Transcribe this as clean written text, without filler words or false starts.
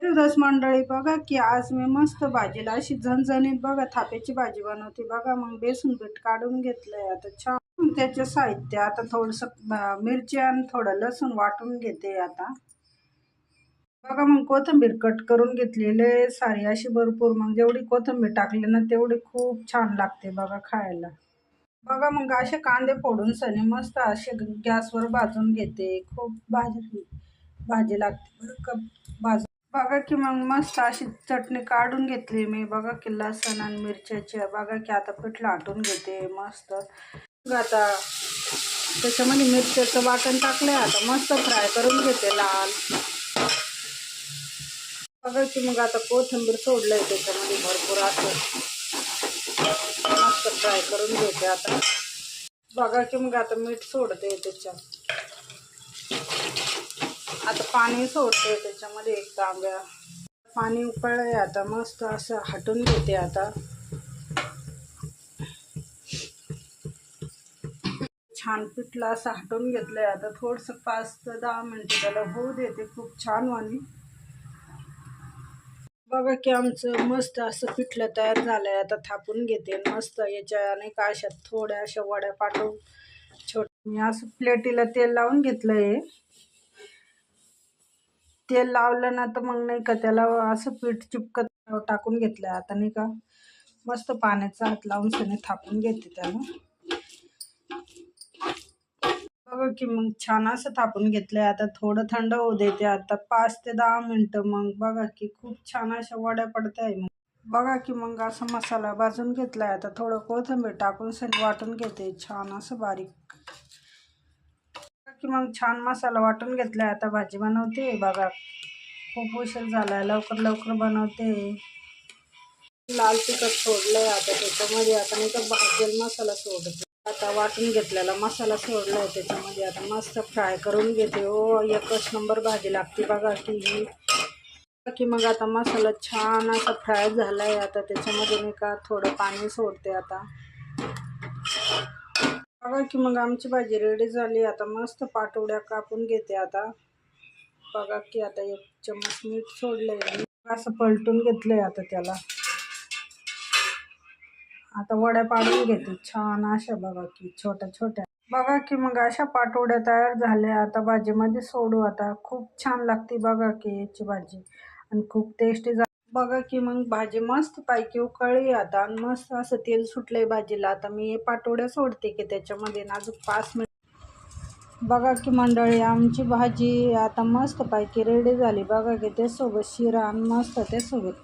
रस मंडळी बघा की आज मी मस्त भाजीला अशी झणझणीत बघा थाप्याची भाजी बनवते बघा. मग बेसन पीठ काढून घेतलंय आता छान. त्याचे साहित्य आता थोडस मिरची आणि थोडं लसूण वाटून घेते आता बघा. मग कोथिंबीर कट करून घेतलेले सारी अशी भरपूर. मग जेवढी कोथिंबीर टाकली ना तेवढी खूप छान लागते बघा खायला. बघा मग असे कांदे फोडून सनी मस्त असे गॅसवर भाजून घेते. खूप भाजी लागते बरं का भाजून. बघा की मग मस्त अशी चटणी काढून घेतली मी बघा की लसण आणि मिरच्याची. बघा की आता पीठ लाटून घेते मस्त. आता त्याच्यामध्ये मिरच्याचं वाटण टाकलंय आता मस्त फ्राय करून घेते लाल. बघा की मग आता कोथिंबीर सोडलंय त्याच्यामध्ये भरपूर असं मस्त फ्राय करून घेते आता. बघा की मग आता मीठ सोडते त्याच्यात. आता पाणी सोडते त्याच्यामध्ये एक तांब्या. पाणी उकळलंय आता मस्त असं हटून घेते आता. छान पिठलं असं हटून घेतलंय आता. थोडंसं 5 ते 10 मिनिटं त्याला होऊ देते खूप छान वाणी. बघा की आमचं मस्त असं पिठलं तयार झालंय आता. थापून घेते मस्त याच्या नाही का अशा थोड्या अशा वड्या पाठवून मी असं प्लेटीला तेल लावून घेतलंय. तेल लावलं ना तर मग नाही का त्याला असं पीठ चिपकत टाकून घेतलं आता नाही का. मस्त पाण्याचा हात लावून सनी थापून घेते त्याला. बघा की मग छान असं थापून घेतलंय आता. थोडं थंड होऊ देते आता 5 ते 10 मिनिटं. मग बघा की खूप छान अशा वड्या पडत आहे. मग बघा की मग असं मसाला भाजून घेतलाय आता. थोडं कोथिंबीर टाकून सनी वाटून घेते छान असं बारीक. की मग छान मसाला वाटून घेतलाय आता भाजी बनवते बघा. खूप उशीर झालाय लवकर लवकर बनवते. लाल तिखट सोडलंय आता त्याच्यामध्ये. आता नाही तर भाजलेला मसाला सोडते आता. वाटून घेतलेला मसाला सोडलाय त्याच्यामध्ये आता मस्त फ्राय करून घेते. ओ एकच नंबर भाजी लागते बघा की ही. की मग आता मसाला छान असा फ्राय झालाय आता. त्याच्यामध्ये नाही का थोडं पाणी सोडते आता. बघा की मग आमची भाजी रेडी झाली आता. मस्त पाटोड्या कापून घेते आता. बघा की आता 1 चम्मच मीठ सोडलंय. असं पलटून घेतलंय आता त्याला. आता वड्या पाडून घेते छान अशा बघा की छोट्या छोट्या. बघा की मग अशा पाटोड्या तयार झाल्या आता. भाजीमध्ये सोडू आता. खूप छान लागते बघा की याची भाजी आणि खूप टेस्टी बघा की मग भाजी मस्त पैकी उकळली आता. मस्त असं तेल सुटलंय भाजीला. आता मी पाटोड्या सोडते की त्याच्यामध्ये अजून 5 मिनिट. बघा की मंडळी आमची भाजी आता मस्त पैकी रेडी झाली बघा की. त्यासोबत शिरा आणि मस्त त्यासोबत